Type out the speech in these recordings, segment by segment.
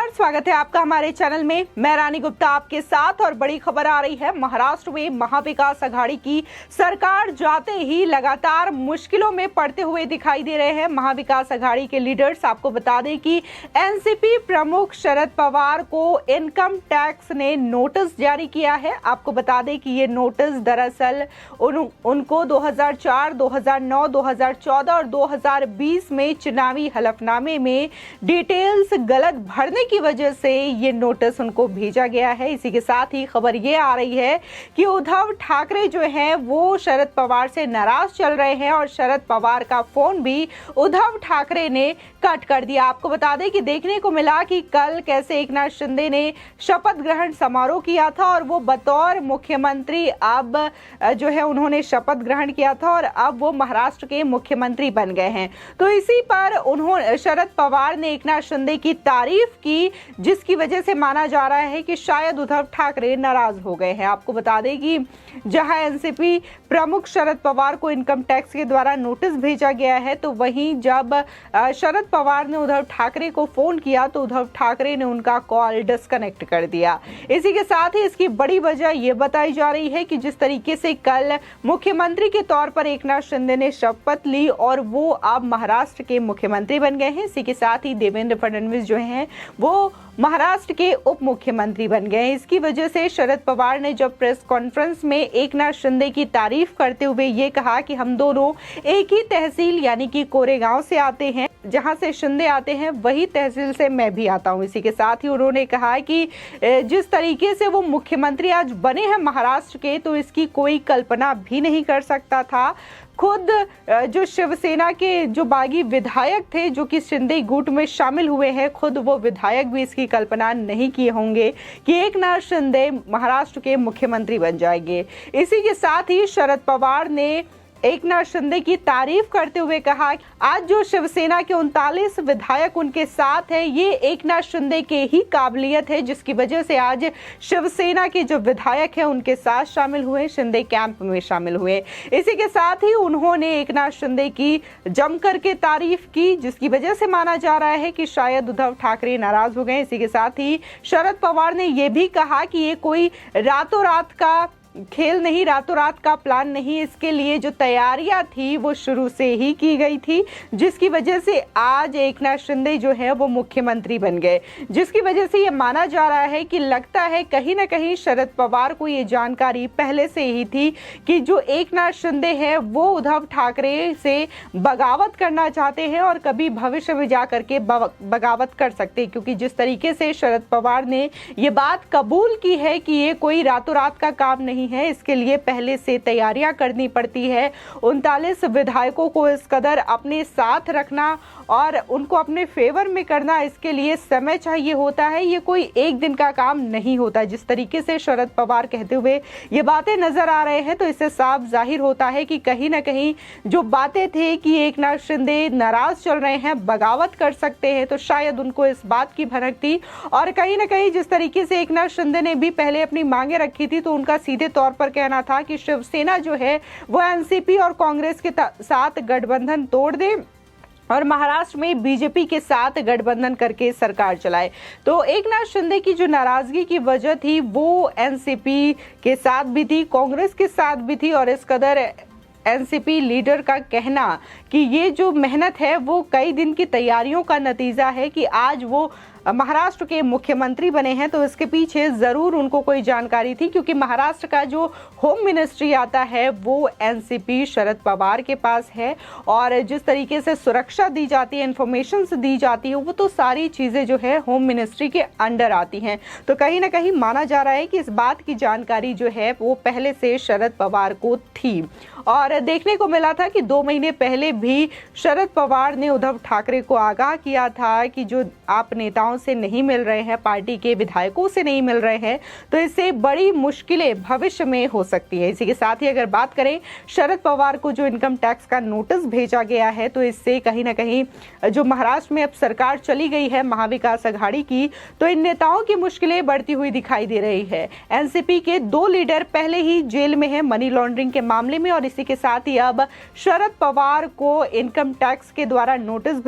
नमस्कार, स्वागत है आपका हमारे चैनल में। मैं रानी गुप्ता आपके साथ और बड़ी खबर आ रही है। महाराष्ट्र में महाविकास आघाड़ी की सरकार जाते ही लगातार मुश्किलों में पड़ते हुए दिखाई दे रहे हैं महाविकास आघाड़ी के लीडर्स। आपको बता दें कि एनसीपी प्रमुख शरद पवार को इनकम टैक्स ने नोटिस जारी किया है। आपको बता दें कि ये नोटिस दरअसल उनको 2004, 2009, 2014 और 2020 में चुनावी हलफनामे में डिटेल्स गलत भरने की वजह से ये नोटिस उनको भेजा गया है। इसी के साथ ही खबर ये आ रही है कि उद्धव ठाकरे जो हैं वो शरद पवार से नाराज चल रहे हैं और शरद पवार का फोन भी उद्धव ठाकरे ने कट कर दिया। आपको बता दें कि देखने को मिला कि कल कैसे एकनाथ शिंदे ने शपथ ग्रहण समारोह किया था और वो बतौर मुख्यमंत्री अब जो है उन्होंने शपथ ग्रहण किया था और अब वो महाराष्ट्र के मुख्यमंत्री बन गए हैं। तो इसी पर उन्होंने शरद पवार ने एकनाथ शिंदे की तारीफ की, जिसकी वजह से माना जा रहा है कि शायद उद्धव ठाकरे नाराज हो गए हैं। आपको बता दें कि जहां एनसीपी प्रमुख शरद पवार को इनकम टैक्स के द्वारा नोटिस भेजा गया है, तो वहीं जब शरद पवार ने उद्धव ठाकरे को फोन किया तो उद्धव ठाकरे ने उनका कॉल डिस्कनेक्ट कर दिया। इसी के साथ ही इसकी बड़ी वजह यह बताई जा रही है कि जिस तरीके से कल मुख्यमंत्री के तौर पर एकनाथ शिंदे ने शपथ ली और वो अब महाराष्ट्र के मुख्यमंत्री बन गए हैं। इसी के साथ ही देवेंद्र फडणवीस जो हैं वो महाराष्ट्र के उप मुख्यमंत्री बन गए हैं। इसकी वजह से शरद पवार ने जब प्रेस कॉन्फ्रेंस में एकनाथ शिंदे की तारीफ करते हुए ये कहा कि हम दोनों एक ही तहसील यानी कि कोरेगांव से आते हैं, जहां से शिंदे आते हैं वही तहसील से मैं भी आता हूं। इसी के साथ ही उन्होंने कहा कि जिस तरीके से वो मुख्यमंत्री आज बने हैं महाराष्ट्र के, तो इसकी कोई कल्पना भी नहीं कर सकता था। खुद जो शिवसेना के जो बागी विधायक थे जो कि शिंदे गुट में शामिल हुए हैं, खुद वो विधायक भी इसकी कल्पना नहीं किए होंगे कि एकनाथ शिंदे महाराष्ट्र के मुख्यमंत्री बन जाएंगे। इसी के साथ ही शरद पवार ने एकनाथ शिंदे की तारीफ करते हुए कहा आज जो शिवसेना के 39 विधायक उनके साथ हैं, ये एकनाथ शिंदे के ही काबिलियत है, जिसकी वजह से आज शिवसेना के जो विधायक हैं उनके साथ शामिल हुए, शिंदे कैंप में शामिल हुए। इसी के साथ ही उन्होंने एकनाथ शिंदे की जमकर के तारीफ की, जिसकी वजह से माना जा रहा है कि शायद उद्धव ठाकरे नाराज हो गए। इसी के साथ ही शरद पवार ने यह भी कहा कि ये कोई रातों रात का खेल नहीं, रातों रात का प्लान नहीं, इसके लिए जो तैयारियां थी वो शुरू से ही की गई थी, जिसकी वजह से आज एकनाथ शिंदे जो है वो मुख्यमंत्री बन गए। जिसकी वजह से ये माना जा रहा है कि लगता है कहीं ना कहीं शरद पवार को ये जानकारी पहले से ही थी कि जो एकनाथ शिंदे है वो उद्धव ठाकरे से बगावत करना चाहते हैं और कभी भविष्य में जा करके बगावत कर सकते हैं, क्योंकि जिस तरीके से शरद पवार ने ये बात कबूल की है कि ये कोई रातों रात का काम नहीं है, इसके लिए पहले से तैयारियां करनी पड़ती है। 39 विधायकों को इस कदर अपने साथ रखना और उनको अपने फेवर में करना, इसके लिए समय चाहिए होता है, ये कोई एक दिन का काम नहीं होता। जिस तरीके से शरद पवार कहते हुए ये बातें नजर आ रहे हैं, तो इससे साफ जाहिर होता है कि कहीं ना कहीं जो बातें थे कि एकनाथ शिंदे नाराज चल रहे हैं, बगावत कर सकते हैं, तो शायद उनको इस बात की भनक थी। और कहीं ना कहीं जिस तरीके से एकनाथ शिंदे ने भी पहले अपनी मांगे रखी थी, तो उनका सीधे तौर पर कहना था कि शिवसेना जो है वो एनसीपी और कांग्रेस के साथ गठबंधन तोड़ दे और महाराष्ट्र में बीजेपी के साथ गठबंधन करके सरकार चलाए। तो एकनाथ शिंदे की जो नाराजगी की वजह थी वो एनसीपी के साथ भी थी, कांग्रेस के साथ भी थी, और इस कदर एनसीपी लीडर का कहना कि ये जो मेहनत है वो कई दिन की तैयारियों का नतीजा है कि आज वो महाराष्ट्र के मुख्यमंत्री बने हैं। तो इसके पीछे जरूर उनको कोई जानकारी थी, क्योंकि महाराष्ट्र का जो होम मिनिस्ट्री आता है वो एनसीपी शरद पवार के पास है और जिस तरीके से सुरक्षा दी जाती है, इंफॉर्मेशन दी जाती है, वो तो सारी चीजें जो है होम मिनिस्ट्री के अंडर आती हैं। तो कहीं ना कहीं माना जा रहा है कि इस बात की जानकारी जो है वो पहले से शरद पवार को थी। और देखने को मिला था कि 2 महीने पहले भी शरद पवार ने उद्धव ठाकरे को आगाह किया था कि जो आप नेताओं से नहीं मिल रहे हैं, पार्टी के विधायकों से नहीं मिल रहे हैं, तो इससे बड़ी मुश्किलें भविष्य में हो सकती है। इसी के साथ ही अगर बात करें शरद पवार को जो इनकम टैक्स का नोटिस भेजा गया है, तो इससे कहीं ना कहीं जो महाराष्ट्र में अब सरकार चली गई है महाविकास आघाड़ी की, तो इन नेताओं की मुश्किलें बढ़ती हुई दिखाई दे रही है। एनसीपी के 2 लीडर पहले ही जेल में है मनी लॉन्ड्रिंग के मामले में, और इसी के साथ ही अब शरद पवार को इनकम टैक्स के द्वारा नोटिस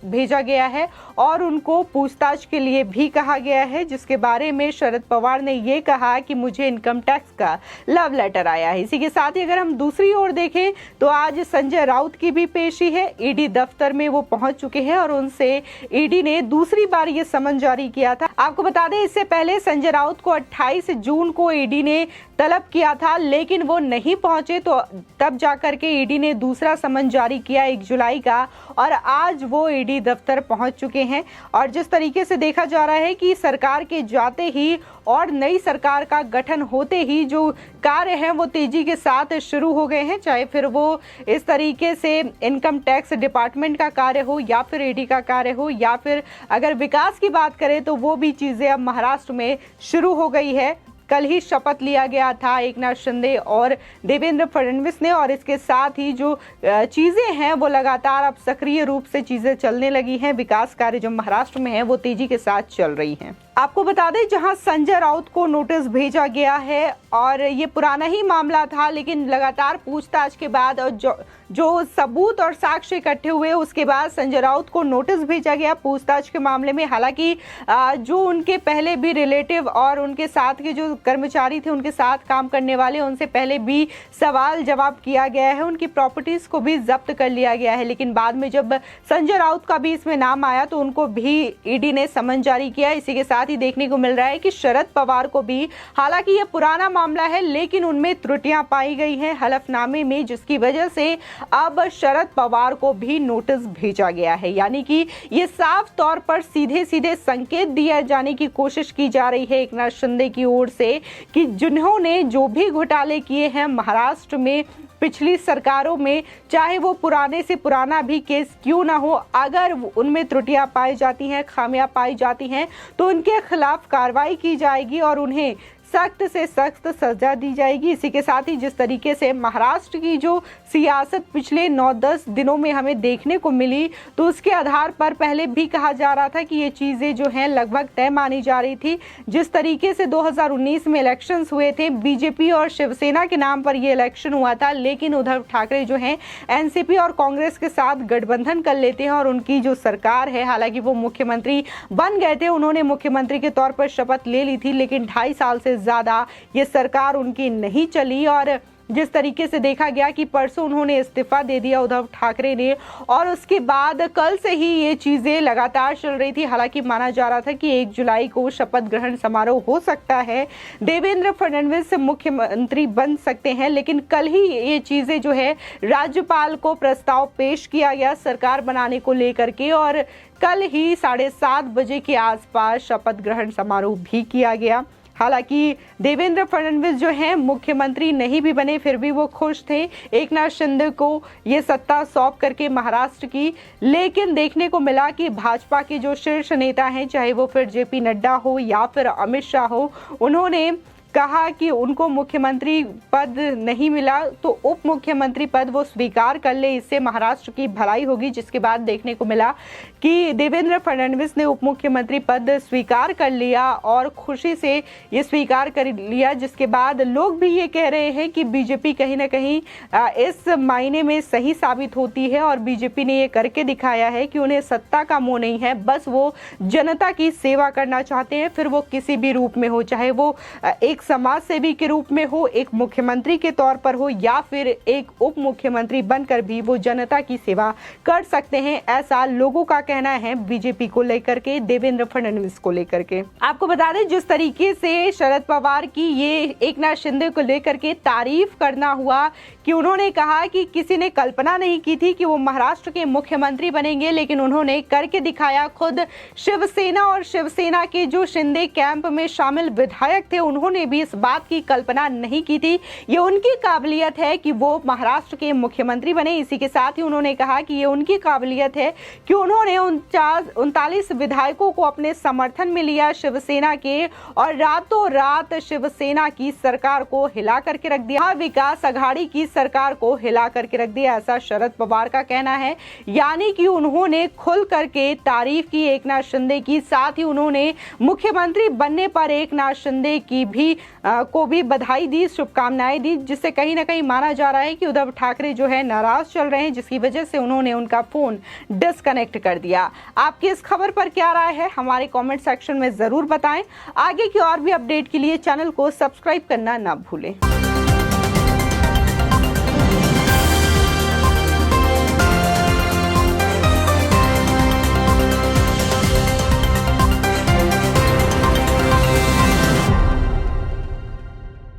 भेजा गया है और उनको पूछताछ के लिए भी कहा गया है, जिसके बारे में शरद पवार ने ये कहा कि मुझे इनकम टैक्स का लव लेटर आया है। इसी के साथ ही अगर हम दूसरी ओर देखें तो आज संजय राउत की भी पेशी है। ईडी दफ्तर में वो पहुंच चुके हैं और उनसे ईडी ने दूसरी बार ये समन जारी किया था। आपको बता दें, इससे पहले संजय राउत को 28 जून को ईडी ने तलब किया था, लेकिन वो नहीं पहुंचे, तो तब जाकर के ईडी ने दूसरा समन जारी किया 1 जुलाई का, और आज वो ईडी दफ्तर पहुंच चुके हैं। और जिस तरीके से देखा जा रहा है कि सरकार के जाते ही और नई सरकार का गठन होते ही जो कार्य हैं वो तेजी के साथ शुरू हो गए हैं, चाहे फिर वो इस तरीके से इनकम टैक्स डिपार्टमेंट का कार्य हो या फिर ईडी का कार्य हो, या फिर अगर विकास की बात करें तो वो भी चीज़ें अब महाराष्ट्र में शुरू हो गई है। कल ही शपथ लिया गया था एकनाथ शिंदे और देवेंद्र फडणवीस ने, और इसके साथ ही जो चीज़ें हैं वो लगातार अब सक्रिय रूप से चीज़ें चलने लगी हैं। विकास कार्य जो महाराष्ट्र में है वो तेजी के साथ चल रही हैं। आपको बता दें, जहां संजय राउत को नोटिस भेजा गया है और ये पुराना ही मामला था, लेकिन लगातार पूछताछ के बाद और जो सबूत और साक्ष्य इकट्ठे हुए उसके बाद संजय राउत को नोटिस भेजा गया पूछताछ के मामले में। हालांकि जो उनके पहले भी रिलेटिव और उनके साथ के जो कर्मचारी थे, उनके साथ काम करने वाले, उनसे पहले भी सवाल जवाब किया गया है, उनकी प्रॉपर्टीज को भी जब्त कर लिया गया है। लेकिन बाद में जब संजय राउत का भी इसमें नाम आया तो उनको भी ईडी ने समन जारी किया। इसी के साथ ही देखने को मिल रहा है कि शरद पवार को भी, हालांकि यह पुराना मामला है लेकिन उनमें त्रुटियां पाई गई हैं हलफनामे में, जिसकी वजह से अब शरद पवार को भी नोटिस भेजा गया है। यानी कि ये साफ तौर पर सीधे सीधे संकेत दिया जाने की कोशिश की जा रही है एकनाथ शिंदे की ओर से कि जिन्होंने जो भी घोटाले किए हैं महाराष्ट्र में पिछली सरकारों में, चाहे वो पुराने से पुराना भी केस क्यों ना हो, अगर उनमें त्रुटियां पाई जाती हैं, खामियां पाई जाती हैं, तो उनके खिलाफ कार्रवाई की जाएगी और उन्हें सख्त से सख्त सजा दी जाएगी। इसी के साथ ही जिस तरीके से महाराष्ट्र की जो सियासत पिछले 9-10 दिनों में हमें देखने को मिली, तो उसके आधार पर पहले भी कहा जा रहा था कि ये चीज़ें जो हैं लगभग तय मानी जा रही थी। जिस तरीके से 2019 में इलेक्शंस हुए थे, बीजेपी और शिवसेना के नाम पर ये इलेक्शन हुआ था, लेकिन उद्धव ठाकरे जो हैं एनसीपी और कांग्रेस के साथ गठबंधन कर लेते हैं और उनकी जो सरकार है, हालांकि वो मुख्यमंत्री बन गए थे, उन्होंने मुख्यमंत्री के तौर पर शपथ ले ली थी, लेकिन 2.5 साल से ज्यादा ये सरकार उनकी नहीं चली। और जिस तरीके से देखा गया कि परसों उन्होंने इस्तीफा दे दिया उद्धव ठाकरे ने, और उसके बाद कल से ही ये चीजें लगातार चल रही थी। हालांकि माना जा रहा था कि 1 जुलाई को शपथ ग्रहण समारोह हो सकता है, देवेंद्र फडणवीस मुख्यमंत्री बन सकते हैं, लेकिन कल ही ये चीजें जो है राज्यपाल को प्रस्ताव पेश किया गया सरकार बनाने को लेकर के, और कल ही 7:30 बजे के आसपास शपथ ग्रहण समारोह भी किया गया। हालांकि देवेंद्र फडणवीस जो हैं मुख्यमंत्री नहीं भी बने, फिर भी वो खुश थे एकनाथ शिंदे को ये सत्ता सौंप करके महाराष्ट्र की। लेकिन देखने को मिला कि भाजपा के जो शीर्ष नेता हैं, चाहे वो फिर जेपी नड्डा हो या फिर अमित शाह हो, उन्होंने कहा कि उनको मुख्यमंत्री पद नहीं मिला तो उप मुख्यमंत्री पद वो स्वीकार कर ले, इससे महाराष्ट्र की भलाई होगी। जिसके बाद देखने को मिला कि देवेंद्र फडणवीस ने उप मुख्यमंत्री पद स्वीकार कर लिया और खुशी से ये स्वीकार कर लिया। जिसके बाद लोग भी ये कह रहे हैं कि बीजेपी कहीं ना कहीं इस मायने में सही साबित होती है और बीजेपी ने ये करके दिखाया है कि उन्हें सत्ता का मोह नहीं है, बस वो जनता की सेवा करना चाहते हैं, फिर वो किसी भी रूप में हो, चाहे वो एक समाज सेवी के रूप में हो, एक मुख्यमंत्री के तौर पर हो, या फिर एक उप मुख्यमंत्री बनकर भी वो जनता की सेवा कर सकते हैं। ऐसा लोगों का कहना है बीजेपी को लेकर के, देवेंद्र फडणवीस को लेकर के। आपको बता दें जिस तरीके से शरद पवार की ये एकनाथ शिंदे को लेकर के तारीफ करना हुआ कि उन्होंने कहा कि किसी ने कल्पना नहीं की थी कि वो महाराष्ट्र के मुख्यमंत्री बनेंगे, लेकिन उन्होंने करके दिखाया। खुद शिवसेना और शिवसेना के जो शिंदे कैंप में शामिल विधायक थे, उन्होंने भी इस बात की कल्पना नहीं की थी। ये उनकी काबिलियत है कि वो महाराष्ट्र के मुख्यमंत्री बने। इसी के साथ ही उन्होंने कहा कि ये उनकी काबिलियत है कि उन्होंने 39 विधायकों को अपने समर्थन में लिया शिवसेना के, और रातों रात शिवसेना की सरकार को हिला करके रख दिया, विकास आघाड़ी की सरकार को हिला करके रख दिया, ऐसा शरद पवार का कहना है। यानी कि उन्होंने खुल करके तारीफ की एकनाथ शिंदे की, साथ ही उन्होंने मुख्यमंत्री बनने पर एकनाथ शिंदे की भी को भी बधाई दी, शुभकामनाएं दी, जिससे कहीं ना कहीं माना जा रहा है कि उद्धव ठाकरे जो है नाराज चल रहे हैं, जिसकी वजह से उन्होंने उनका फोन डिस्कनेक्ट कर दिया। आपकी इस खबर पर क्या राय है, हमारे कमेंट सेक्शन में जरूर बताएं। आगे की और भी अपडेट के लिए चैनल को सब्सक्राइब करना ना भूलें।